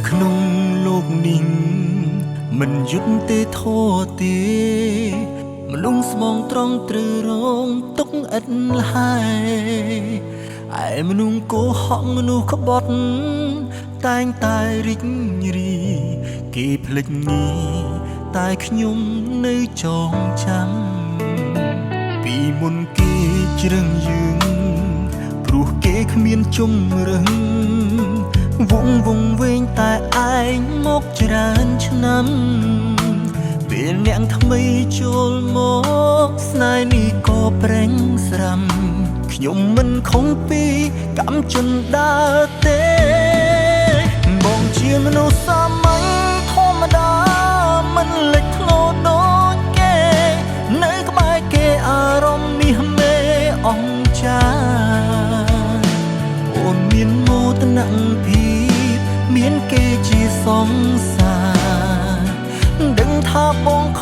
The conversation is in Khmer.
ក្នុងលោកនេះមិនយុទ្ធទេធោទេមនុស្សស្មងត្រង់ត្រូវរងទុកឥតហើយឯមនុស្សកោហកមនុស្សក្បត់តែងតែរីករាយគេភ្លេចនេះតែខ្ញុំនៅចងចាំពីមុនគេជ្រឹងយើងព្រោះគេគ្មានជំរឹងវងវែងតែឯងមកច្រើនឆ្នាំពេលអ្នកថ្មីចូលមកស្នេហ៍នេះក៏ប្រេងស្រាំខ្ញុំមិនខំពីកម្មជន្តាទេបងជាមនុស្សសាមញ្ញធម្មតាមិនលេចធ្លោដូចគេនៅក្បែរគេអារម្មណ៍នេះមេអង្ចាអូនមានមោទនភាពមានគេជាសង្សារដឹងថាបងខ